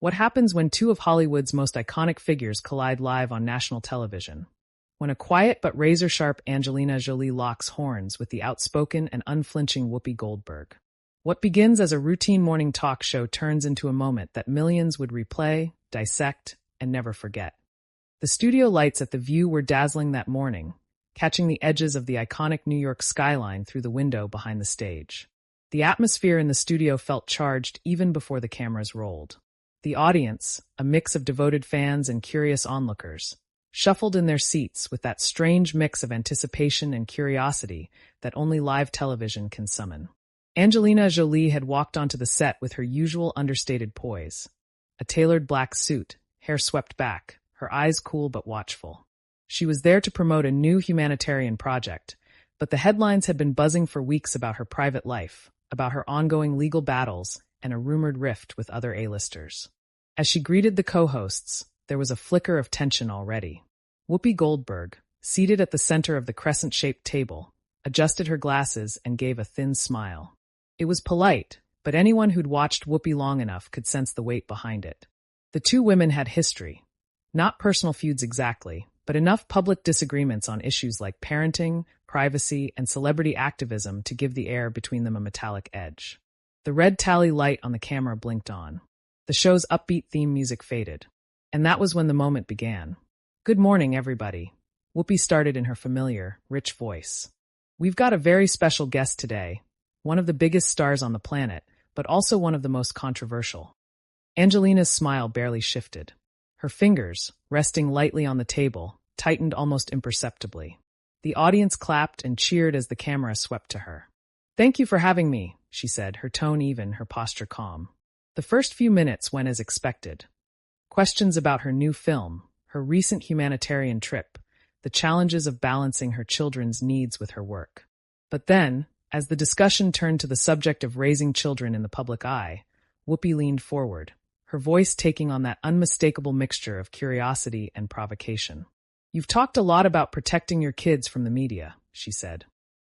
What happens when two of Hollywood's most iconic figures collide live on national television? When a quiet but razor-sharp Angelina Jolie locks horns with the outspoken and unflinching Whoopi Goldberg. What begins as a routine morning talk show turns into a moment that millions would replay, dissect, and never forget. The studio lights at the View were dazzling that morning, catching the edges of the iconic New York skyline through the window behind the stage. The atmosphere in the studio felt charged even before the cameras rolled. The audience, a mix of devoted fans and curious onlookers, shuffled in their seats with that strange mix of anticipation and curiosity that only live television can summon. Angelina Jolie had walked onto the set with her usual understated poise. A tailored black suit, hair swept back, her eyes cool but watchful. She was there to promote a new humanitarian project, but the headlines had been buzzing for weeks about her private life, about her ongoing legal battles, and a rumored rift with other A-listers. As she greeted the co-hosts, there was a flicker of tension already. Whoopi Goldberg, seated at the center of the crescent-shaped table, adjusted her glasses and gave a thin smile. It was polite, but anyone who'd watched Whoopi long enough could sense the weight behind it. The two women had history. Not personal feuds exactly, but enough public disagreements on issues like parenting, privacy, and celebrity activism to give the air between them a metallic edge. The red tally light on the camera blinked on. The show's upbeat theme music faded. And that was when the moment began. "Good morning, everybody," Whoopi started in her familiar, rich voice. "We've got a very special guest today, one of the biggest stars on the planet, but also one of the most controversial." Angelina's smile barely shifted. Her fingers, resting lightly on the table, tightened almost imperceptibly. The audience clapped and cheered as the camera swept to her. "Thank you for having me," she said, her tone even, her posture calm. The first few minutes went as expected. Questions about her new film, her recent humanitarian trip, the challenges of balancing her children's needs with her work. But then, as the discussion turned to the subject of raising children in the public eye, Whoopi leaned forward, her voice taking on that unmistakable mixture of curiosity and provocation. "You've talked a lot about protecting your kids from the media," she said.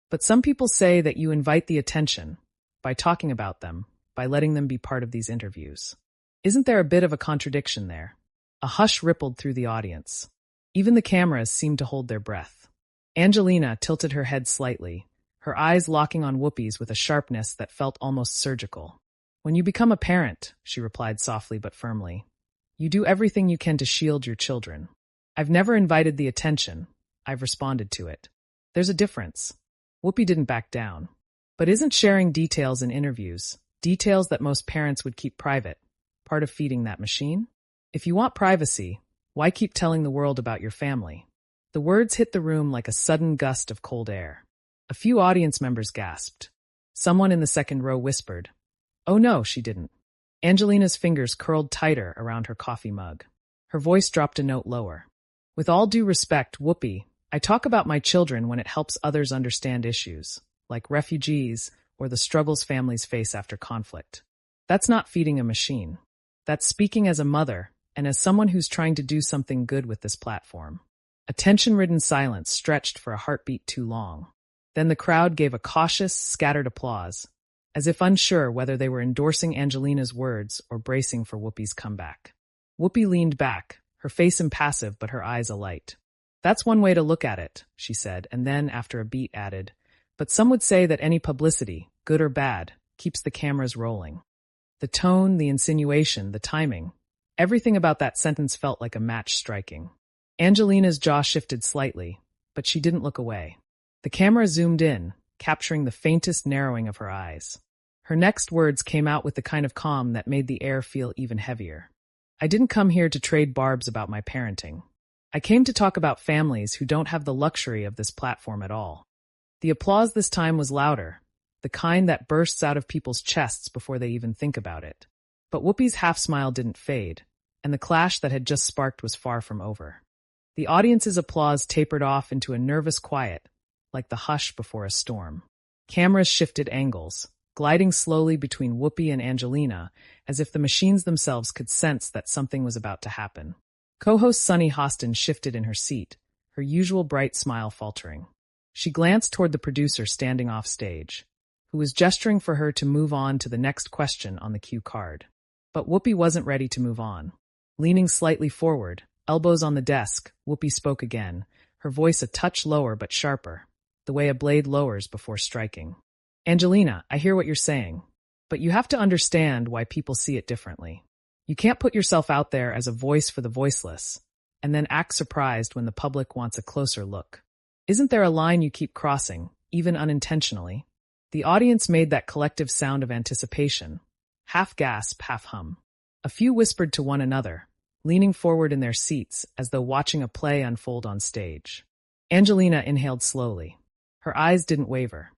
"But some people say that you invite the attention, by talking about them, by letting them be part of these interviews. Isn't there a bit of a contradiction there?" A hush rippled through the audience. Even the cameras seemed to hold their breath. Angelina tilted her head slightly, her eyes locking on Whoopi's with a sharpness that felt almost surgical. "When you become a parent," she replied softly but firmly, "you do everything you can to shield your children. I've never invited the attention. I've responded to it. There's a difference." Whoopi didn't back down. "But isn't sharing details in interviews, details that most parents would keep private, part of feeding that machine? If you want privacy, why keep telling the world about your family?" The words hit the room like a sudden gust of cold air. A few audience members gasped. Someone in the second row whispered, "Oh no, she didn't." Angelina's fingers curled tighter around her coffee mug. Her voice dropped a note lower. "With all due respect, Whoopi, I talk about my children when it helps others understand issues, like refugees or the struggles families face after conflict. That's not feeding a machine. That's speaking as a mother and as someone who's trying to do something good with this platform." A tension-ridden silence stretched for a heartbeat too long. Then the crowd gave a cautious, scattered applause, as if unsure whether they were endorsing Angelina's words or bracing for Whoopi's comeback. Whoopi leaned back, her face impassive but her eyes alight. "That's one way to look at it," she said, and then, after a beat, added, "But some would say that any publicity, good or bad, keeps the cameras rolling." The tone, the insinuation, the timing, everything about that sentence felt like a match striking. Angelina's jaw shifted slightly, but she didn't look away. The camera zoomed in, capturing the faintest narrowing of her eyes. Her next words came out with the kind of calm that made the air feel even heavier. "I didn't come here to trade barbs about my parenting. I came to talk about families who don't have the luxury of this platform at all." The applause this time was louder, the kind that bursts out of people's chests before they even think about it. But Whoopi's half-smile didn't fade, and the clash that had just sparked was far from over. The audience's applause tapered off into a nervous quiet, like the hush before a storm. Cameras shifted angles, gliding slowly between Whoopi and Angelina, as if the machines themselves could sense that something was about to happen. Co-host Sunny Hostin shifted in her seat, her usual bright smile faltering. She glanced toward the producer standing off stage, who was gesturing for her to move on to the next question on the cue card. But Whoopi wasn't ready to move on. Leaning slightly forward, elbows on the desk, Whoopi spoke again, her voice a touch lower but sharper, the way a blade lowers before striking. Angelina, I hear what you're saying, but you have to understand why people see it differently. You can't put yourself out there as a voice for the voiceless, and then act surprised when the public wants a closer look. Isn't there a line you keep crossing, even unintentionally? The audience made that collective sound of anticipation, half gasp, half hum. A few whispered to one another, leaning forward in their seats as though watching a play unfold on stage. Angelina inhaled slowly. Her eyes didn't waver.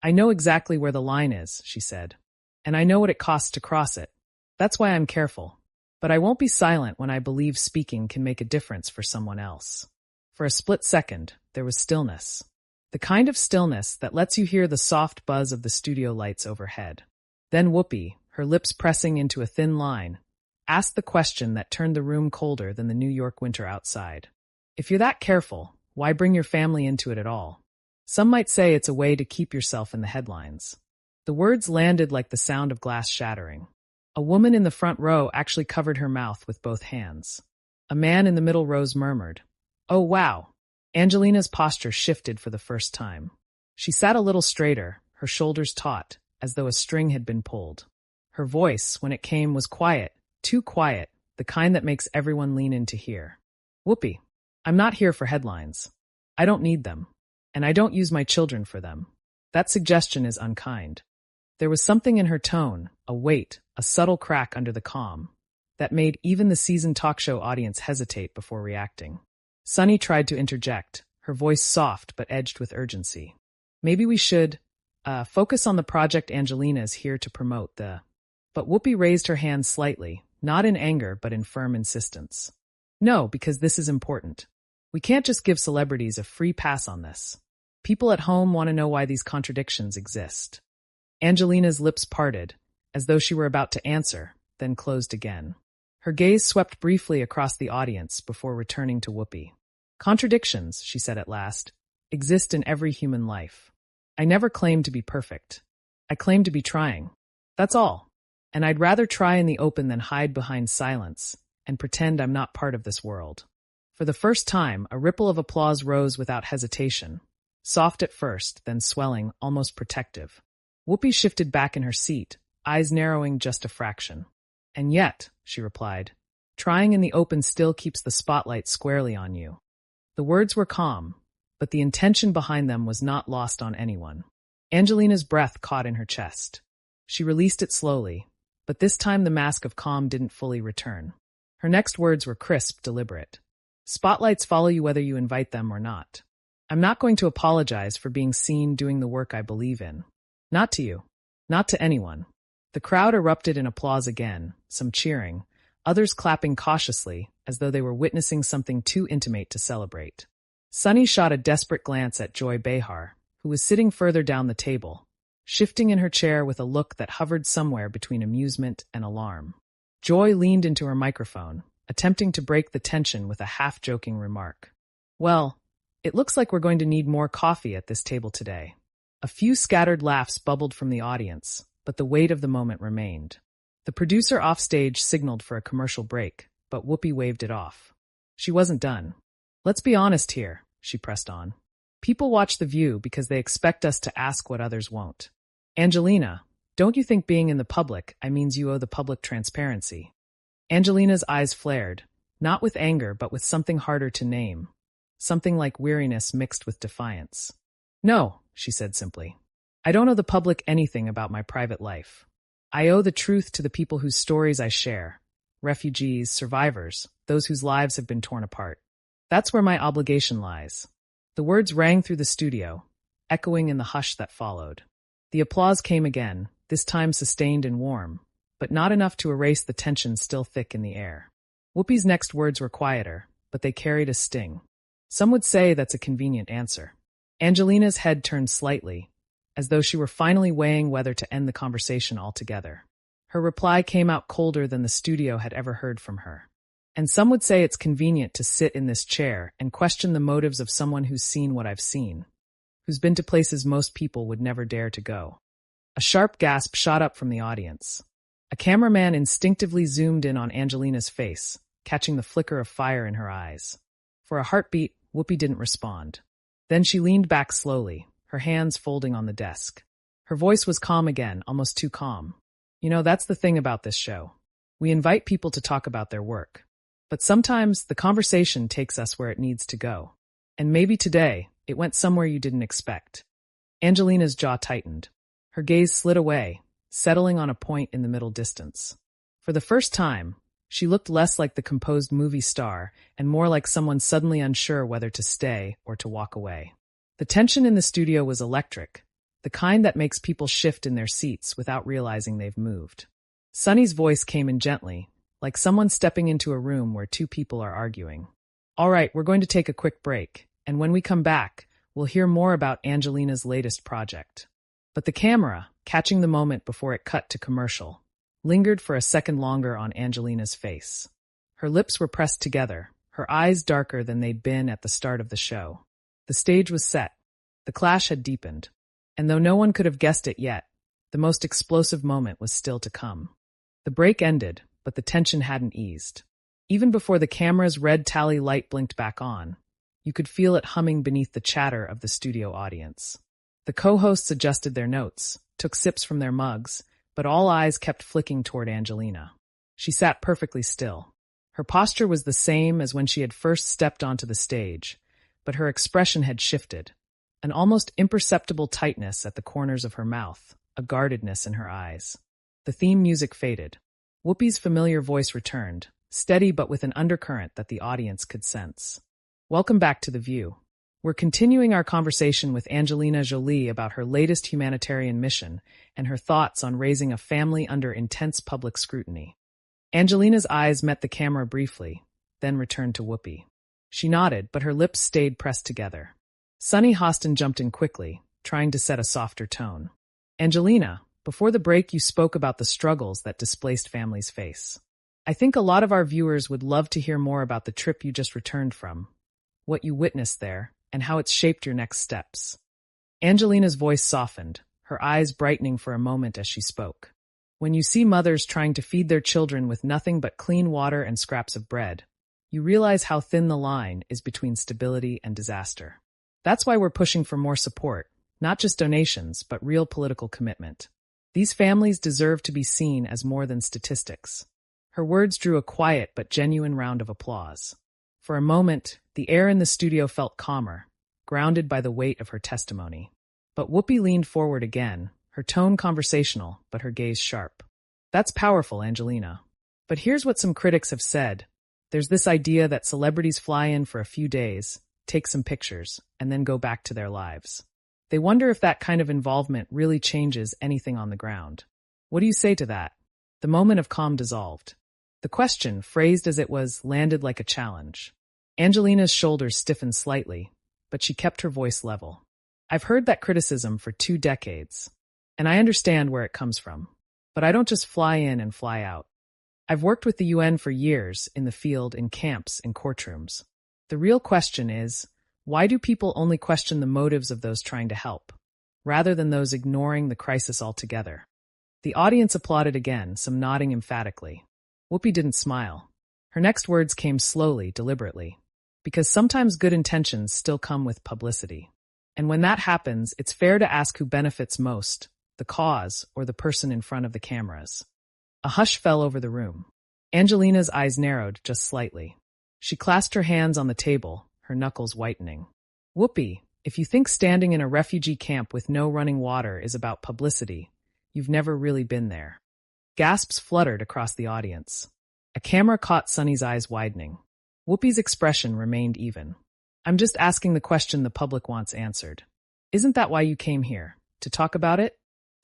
I know exactly where the line is, she said, and I know what it costs to cross it. That's why I'm careful. But I won't be silent when I believe speaking can make a difference for someone else. For a split second, there was stillness. The kind of stillness that lets you hear the soft buzz of the studio lights overhead. Then Whoopi, her lips pressing into a thin line, asked the question that turned the room colder than the New York winter outside. If you're that careful, why bring your family into it at all? Some might say it's a way to keep yourself in the headlines. The words landed like the sound of glass shattering. A woman in the front row actually covered her mouth with both hands. A man in the middle rows murmured, "Oh, wow." Angelina's posture shifted for the first time. She sat a little straighter, her shoulders taut, as though a string had been pulled. Her voice, when it came, was quiet, too quiet, the kind that makes everyone lean in to hear. Whoopi, I'm not here for headlines. I don't need them. And I don't use my children for them. That suggestion is unkind. There was something in her tone, a weight, a subtle crack under the calm, that made even the seasoned talk show audience hesitate before reacting. Sunny tried to interject, her voice soft but edged with urgency. Maybe we should focus on the project Angelina is here to promote the... But Whoopi raised her hand slightly, not in anger but in firm insistence. No, because this is important. We can't just give celebrities a free pass on this. People at home want to know why these contradictions exist. Angelina's lips parted, as though she were about to answer, then closed again. Her gaze swept briefly across the audience before returning to Whoopi. Contradictions, she said at last, exist in every human life. I never claimed to be perfect. I claimed to be trying. That's all. And I'd rather try in the open than hide behind silence and pretend I'm not part of this world. For the first time, a ripple of applause rose without hesitation, soft at first, then swelling, almost protective. Whoopi shifted back in her seat, eyes narrowing just a fraction. And yet, she replied, trying in the open still keeps the spotlight squarely on you. The words were calm, but the intention behind them was not lost on anyone. Angelina's breath caught in her chest. She released it slowly, but this time the mask of calm didn't fully return. Her next words were crisp, deliberate. Spotlights follow you whether you invite them or not. I'm not going to apologize for being seen doing the work I believe in. Not to you. Not to anyone. The crowd erupted in applause again, some cheering, others clapping cautiously, as though they were witnessing something too intimate to celebrate. Sunny shot a desperate glance at Joy Behar, who was sitting further down the table, shifting in her chair with a look that hovered somewhere between amusement and alarm. Joy leaned into her microphone, attempting to break the tension with a half-joking remark. Well, it looks like we're going to need more coffee at this table today. A few scattered laughs bubbled from the audience, but the weight of the moment remained. The producer offstage signaled for a commercial break, but Whoopi waved it off. She wasn't done. Let's be honest here, she pressed on. People watch The View because they expect us to ask what others won't. Angelina, don't you think being in the public means you owe the public transparency? Angelina's eyes flared, not with anger but with something harder to name, something like weariness mixed with defiance. No, she said simply. I don't owe the public anything about my private life. I owe the truth to the people whose stories I share, refugees, survivors, those whose lives have been torn apart. That's where my obligation lies. The words rang through the studio, echoing in the hush that followed. The applause came again, this time sustained and warm, but not enough to erase the tension still thick in the air. Whoopi's next words were quieter, but they carried a sting. Some would say that's a convenient answer. Angelina's head turned slightly, as though she were finally weighing whether to end the conversation altogether. Her reply came out colder than the studio had ever heard from her. And some would say it's convenient to sit in this chair and question the motives of someone who's seen what I've seen, who's been to places most people would never dare to go. A sharp gasp shot up from the audience. A cameraman instinctively zoomed in on Angelina's face, catching the flicker of fire in her eyes. For a heartbeat, Whoopi didn't respond. Then she leaned back slowly, her hands folding on the desk. Her voice was calm again, almost too calm. You know, that's the thing about this show. We invite people to talk about their work. But sometimes the conversation takes us where it needs to go. And maybe today, it went somewhere you didn't expect. Angelina's jaw tightened. Her gaze slid away, settling on a point in the middle distance. For the first time, she looked less like the composed movie star and more like someone suddenly unsure whether to stay or to walk away. The tension in the studio was electric, the kind that makes people shift in their seats without realizing they've moved. Sunny's voice came in gently, like someone stepping into a room where two people are arguing. All right, we're going to take a quick break, and when we come back, we'll hear more about Angelina's latest project. But the camera, catching the moment before it cut to commercial, lingered for a second longer on Angelina's face. Her lips were pressed together, her eyes darker than they'd been at the start of the show. The stage was set. The clash had deepened. And though no one could have guessed it yet, the most explosive moment was still to come. The break ended, but the tension hadn't eased. Even before the camera's red tally light blinked back on, you could feel it humming beneath the chatter of the studio audience. The co-hosts adjusted their notes, took sips from their mugs, but all eyes kept flicking toward Angelina. She sat perfectly still. Her posture was the same as when she had first stepped onto the stage, but her expression had shifted. An almost imperceptible tightness at the corners of her mouth, a guardedness in her eyes. The theme music faded. Whoopi's familiar voice returned, steady but with an undercurrent that the audience could sense. Welcome back to The View. We're continuing our conversation with Angelina Jolie about her latest humanitarian mission and her thoughts on raising a family under intense public scrutiny. Angelina's eyes met the camera briefly, then returned to Whoopi. She nodded, but her lips stayed pressed together. Sunny Hostin jumped in quickly, trying to set a softer tone. Angelina, before the break you spoke about the struggles that displaced families face. I think a lot of our viewers would love to hear more about the trip you just returned from, what you witnessed there, and how it's shaped your next steps. Angelina's voice softened, her eyes brightening for a moment as she spoke. When you see mothers trying to feed their children with nothing but clean water and scraps of bread, you realize how thin the line is between stability and disaster. That's why we're pushing for more support, not just donations, but real political commitment. These families deserve to be seen as more than statistics. Her words drew a quiet but genuine round of applause. For a moment, the air in the studio felt calmer, grounded by the weight of her testimony. But Whoopi leaned forward again, her tone conversational, but her gaze sharp. That's powerful, Angelina. But here's what some critics have said. There's this idea that celebrities fly in for a few days, take some pictures, and then go back to their lives. They wonder if that kind of involvement really changes anything on the ground. What do you say to that? The moment of calm dissolved. The question, phrased as it was, landed like a challenge. Angelina's shoulders stiffened slightly, but she kept her voice level. I've heard that criticism for 2 decades, and I understand where it comes from. But I don't just fly in and fly out. I've worked with the UN for years, in the field, in camps, in courtrooms. The real question is, why do people only question the motives of those trying to help, rather than those ignoring the crisis altogether? The audience applauded again, some nodding emphatically. Whoopi didn't smile. Her next words came slowly, deliberately, because sometimes good intentions still come with publicity. And when that happens, it's fair to ask who benefits most, the cause or the person in front of the cameras. A hush fell over the room. Angelina's eyes narrowed just slightly. She clasped her hands on the table, her knuckles whitening. Whoopi, if you think standing in a refugee camp with no running water is about publicity, you've never really been there. Gasps fluttered across the audience. A camera caught Sunny's eyes widening. Whoopi's expression remained even. I'm just asking the question the public wants answered. Isn't that why you came here? To talk about it?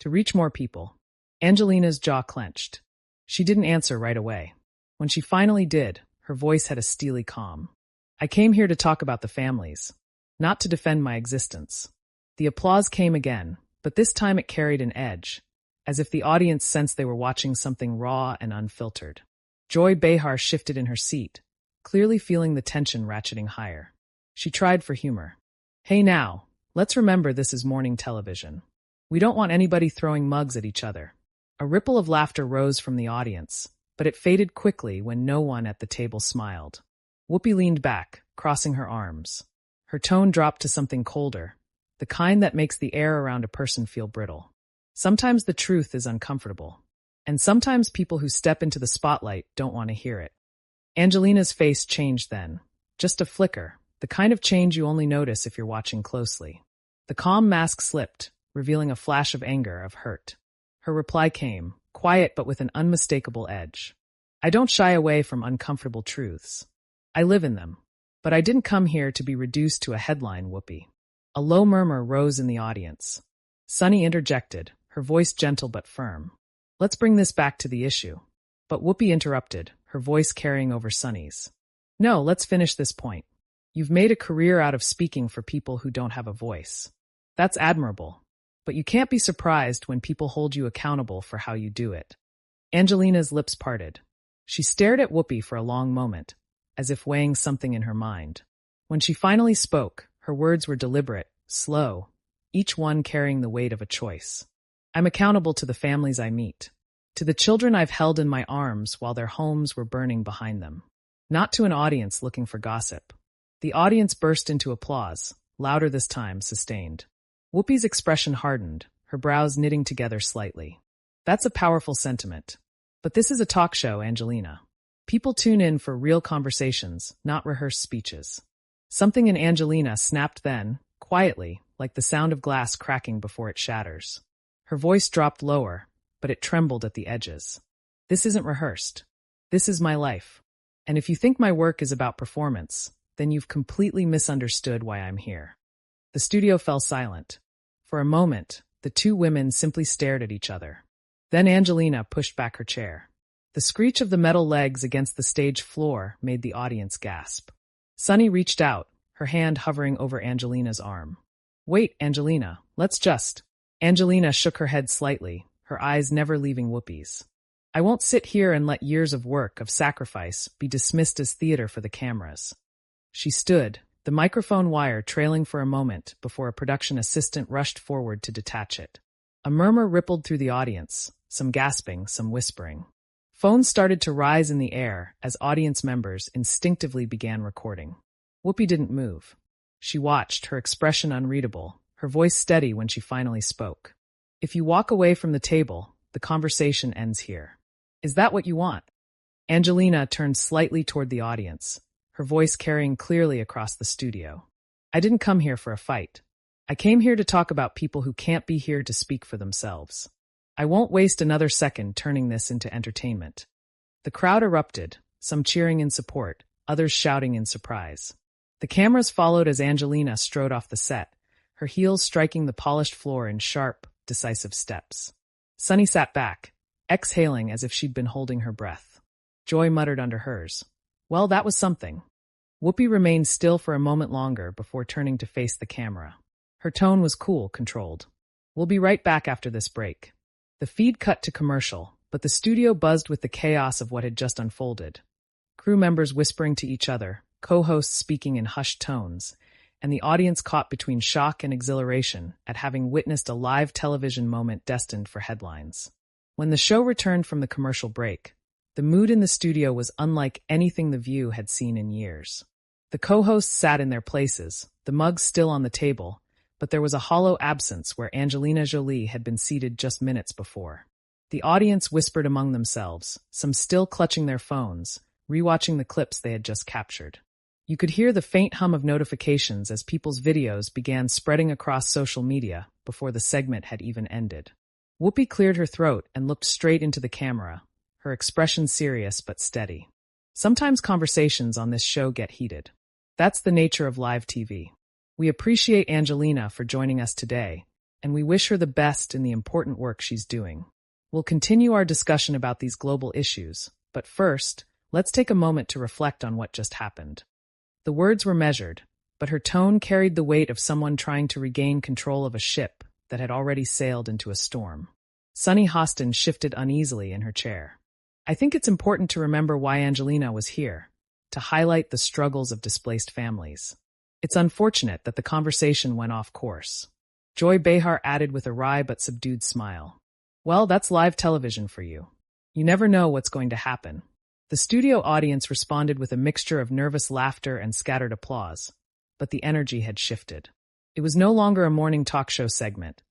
To reach more people? Angelina's jaw clenched. She didn't answer right away. When she finally did, her voice had a steely calm. I came here to talk about the families, not to defend my existence. The applause came again, but this time it carried an edge, as if the audience sensed they were watching something raw and unfiltered. Joy Behar shifted in her seat, clearly feeling the tension ratcheting higher. She tried for humor. Hey now, let's remember this is morning television. We don't want anybody throwing mugs at each other. A ripple of laughter rose from the audience, but it faded quickly when no one at the table smiled. Whoopi leaned back, crossing her arms. Her tone dropped to something colder, the kind that makes the air around a person feel brittle. Sometimes the truth is uncomfortable, and sometimes people who step into the spotlight don't want to hear it. Angelina's face changed then, just a flicker, the kind of change you only notice if you're watching closely. The calm mask slipped, revealing a flash of anger, of hurt. Her reply came, quiet but with an unmistakable edge. I don't shy away from uncomfortable truths. I live in them. But I didn't come here to be reduced to a headline, Whoopi. A low murmur rose in the audience. Sunny interjected, her voice gentle but firm. Let's bring this back to the issue. But Whoopi interrupted, her voice carrying over Sunny's. No, let's finish this point. You've made a career out of speaking for people who don't have a voice. That's admirable. But you can't be surprised when people hold you accountable for how you do it. Angelina's lips parted. She stared at Whoopi for a long moment, as if weighing something in her mind. When she finally spoke, her words were deliberate, slow, each one carrying the weight of a choice. I'm accountable to the families I meet, to the children I've held in my arms while their homes were burning behind them, not to an audience looking for gossip. The audience burst into applause, louder this time, sustained. Whoopi's expression hardened, her brows knitting together slightly. That's a powerful sentiment. But this is a talk show, Angelina. People tune in for real conversations, not rehearsed speeches. Something in Angelina snapped then, quietly, like the sound of glass cracking before it shatters. Her voice dropped lower, but it trembled at the edges. This isn't rehearsed. This is my life. And if you think my work is about performance, then you've completely misunderstood why I'm here. The studio fell silent. For a moment, the two women simply stared at each other. Then Angelina pushed back her chair. The screech of the metal legs against the stage floor made the audience gasp. Sunny reached out, her hand hovering over Angelina's arm. Wait, Angelina, let's just... Angelina shook her head slightly, her eyes never leaving Whoopi's. I won't sit here and let years of work, of sacrifice, be dismissed as theater for the cameras. She stood, the microphone wire trailing for a moment before a production assistant rushed forward to detach it. A murmur rippled through the audience, some gasping, some whispering. Phones started to rise in the air as audience members instinctively began recording. Whoopi didn't move. She watched, her expression unreadable, her voice steady when she finally spoke. If you walk away from the table, the conversation ends here. Is that what you want? Angelina turned slightly toward the audience, her voice carrying clearly across the studio. I didn't come here for a fight. I came here to talk about people who can't be here to speak for themselves. I won't waste another second turning this into entertainment. The crowd erupted, some cheering in support, others shouting in surprise. The cameras followed as Angelina strode off the set, her heels striking the polished floor in sharp, decisive steps. Sunny sat back, exhaling as if she'd been holding her breath. Joy muttered under hers. Well, that was something. Whoopi remained still for a moment longer before turning to face the camera. Her tone was cool, controlled. We'll be right back after this break. The feed cut to commercial, but the studio buzzed with the chaos of what had just unfolded. Crew members whispering to each other, co-hosts speaking in hushed tones, and the audience caught between shock and exhilaration at having witnessed a live television moment destined for headlines. When the show returned from the commercial break, the mood in the studio was unlike anything The View had seen in years. The co-hosts sat in their places, the mugs still on the table, but there was a hollow absence where Angelina Jolie had been seated just minutes before. The audience whispered among themselves, some still clutching their phones, rewatching the clips they had just captured. You could hear the faint hum of notifications as people's videos began spreading across social media before the segment had even ended. Whoopi cleared her throat and looked straight into the camera, her expression serious but steady. Sometimes conversations on this show get heated. That's the nature of live TV. We appreciate Angelina for joining us today, and we wish her the best in the important work she's doing. We'll continue our discussion about these global issues, but first, let's take a moment to reflect on what just happened. The words were measured, but her tone carried the weight of someone trying to regain control of a ship that had already sailed into a storm. Sunny Hostin shifted uneasily in her chair. I think it's important to remember why Angelina was here, to highlight the struggles of displaced families. It's unfortunate that the conversation went off course. Joy Behar added with a wry but subdued smile. Well, that's live television for you. You never know what's going to happen. The studio audience responded with a mixture of nervous laughter and scattered applause, but the energy had shifted. It was no longer a morning talk show segment.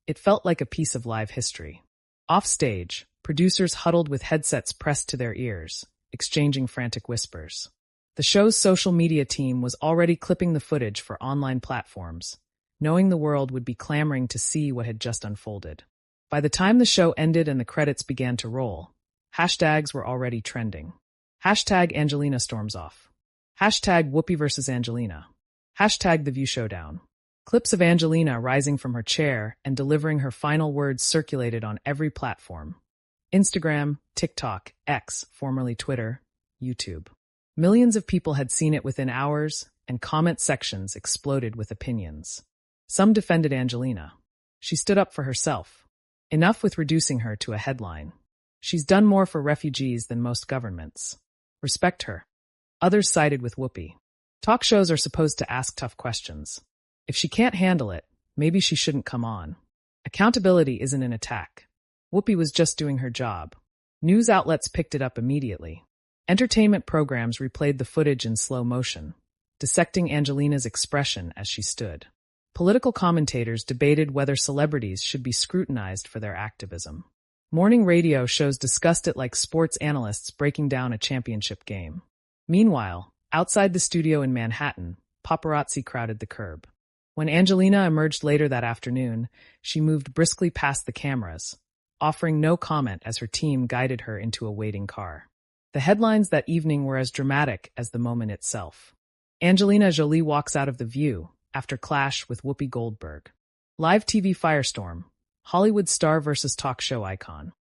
It felt like a piece of live history. Off stage, producers huddled with headsets pressed to their ears, exchanging frantic whispers. The show's social media team was already clipping the footage for online platforms, knowing the world would be clamoring to see what had just unfolded. By the time the show ended and the credits began to roll, hashtags were already trending. Hashtag Angelina storms off. Hashtag Whoopi versus Angelina. Hashtag The View Showdown. Clips of Angelina rising from her chair and delivering her final words circulated on every platform. Instagram, TikTok, X, formerly Twitter, YouTube. Millions of people had seen it within hours, and comment sections exploded with opinions. Some defended Angelina. She stood up for herself. Enough with reducing her to a headline. She's done more for refugees than most governments. Respect her. Others sided with Whoopi. Talk shows are supposed to ask tough questions. If she can't handle it, maybe she shouldn't come on. Accountability isn't an attack. Whoopi was just doing her job. News outlets picked it up immediately. Entertainment programs replayed the footage in slow motion, dissecting Angelina's expression as she stood. Political commentators debated whether celebrities should be scrutinized for their activism. Morning radio shows discussed it like sports analysts breaking down a championship game. Meanwhile, outside the studio in Manhattan, paparazzi crowded the curb. When Angelina emerged later that afternoon, she moved briskly past the cameras, offering no comment as her team guided her into a waiting car. The headlines that evening were as dramatic as the moment itself. Angelina Jolie walks out of The View after clash with Whoopi Goldberg. Live TV firestorm. Hollywood star versus talk show icon.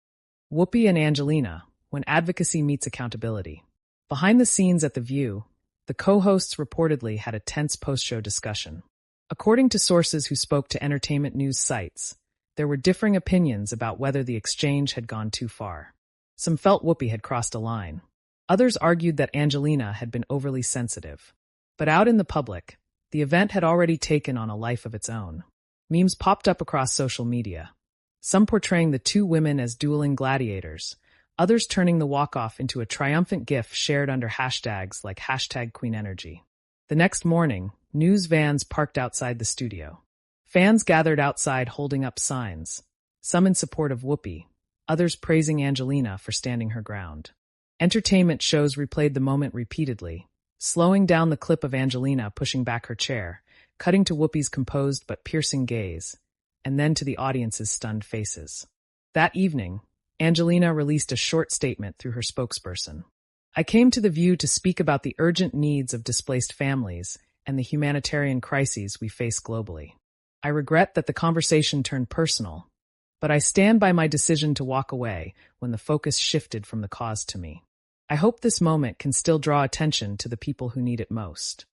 Whoopi and Angelina, when advocacy meets accountability. Behind the scenes at The View, the co-hosts reportedly had a tense post-show discussion. According to sources who spoke to entertainment news sites, there were differing opinions about whether the exchange had gone too far. Some felt Whoopi had crossed a line. Others argued that Angelina had been overly sensitive. But out in the public, the event had already taken on a life of its own. Memes popped up across social media, some portraying the two women as dueling gladiators, others turning the walk-off into a triumphant gif shared under hashtags like #QueenEnergy. The next morning, news vans parked outside the studio. Fans gathered outside holding up signs, some in support of Whoopi, others praising Angelina for standing her ground. Entertainment shows replayed the moment repeatedly, slowing down the clip of Angelina pushing back her chair, cutting to Whoopi's composed but piercing gaze, and then to the audience's stunned faces. That evening, Angelina released a short statement through her spokesperson. I came to The View to speak about the urgent needs of displaced families and the humanitarian crises we face globally. I regret that the conversation turned personal, but I stand by my decision to walk away when the focus shifted from the cause to me. I hope this moment can still draw attention to the people who need it most.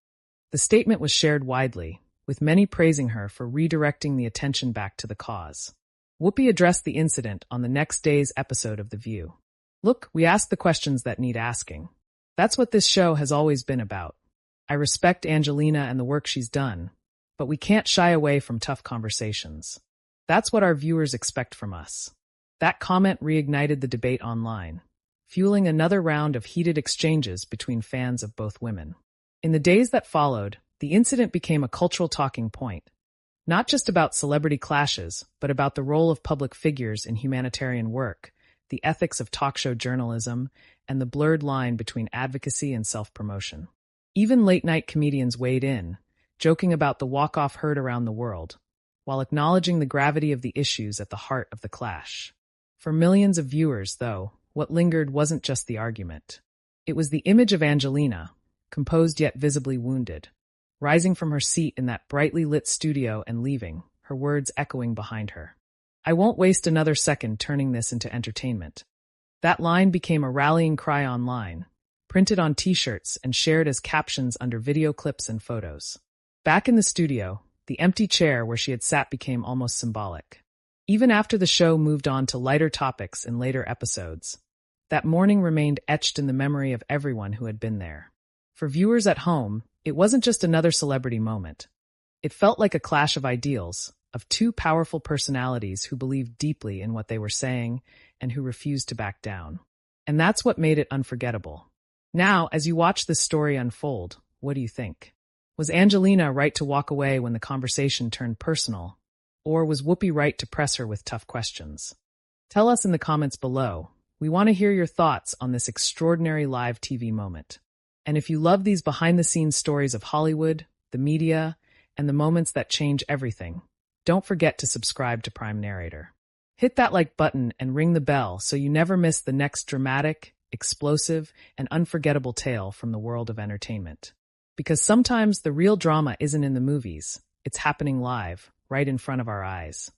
The statement was shared widely, with many praising her for redirecting the attention back to the cause. Whoopi addressed the incident on the next day's episode of The View. Look, we ask the questions that need asking. That's what this show has always been about. I respect Angelina and the work she's done, but we can't shy away from tough conversations. That's what our viewers expect from us. That comment reignited the debate online, fueling another round of heated exchanges between fans of both women. In the days that followed, the incident became a cultural talking point, not just about celebrity clashes, but about the role of public figures in humanitarian work, the ethics of talk show journalism, and the blurred line between advocacy and self-promotion. Even late-night comedians weighed in, joking about the walk-off heard around the world, while acknowledging the gravity of the issues at the heart of the clash. For millions of viewers, though, what lingered wasn't just the argument. It was the image of Angelina, composed yet visibly wounded, rising from her seat in that brightly lit studio and leaving, her words echoing behind her. I won't waste another second turning this into entertainment. That line became a rallying cry online, printed on t-shirts and shared as captions under video clips and photos. Back in the studio, the empty chair where she had sat became almost symbolic. Even after the show moved on to lighter topics in later episodes, that morning remained etched in the memory of everyone who had been there. For viewers at home, it wasn't just another celebrity moment. It felt like a clash of ideals, of two powerful personalities who believed deeply in what they were saying and who refused to back down. And that's what made it unforgettable. Now, as you watch this story unfold, what do you think? Was Angelina right to walk away when the conversation turned personal? Or was Whoopi right to press her with tough questions? Tell us in the comments below. We want to hear your thoughts on this extraordinary live TV moment. And if you love these behind-the-scenes stories of Hollywood, the media, and the moments that change everything, don't forget to subscribe to Prime Narrator. Hit that like button and ring the bell so you never miss the next dramatic, explosive, and unforgettable tale from the world of entertainment. Because sometimes the real drama isn't in the movies, it's happening live, right in front of our eyes.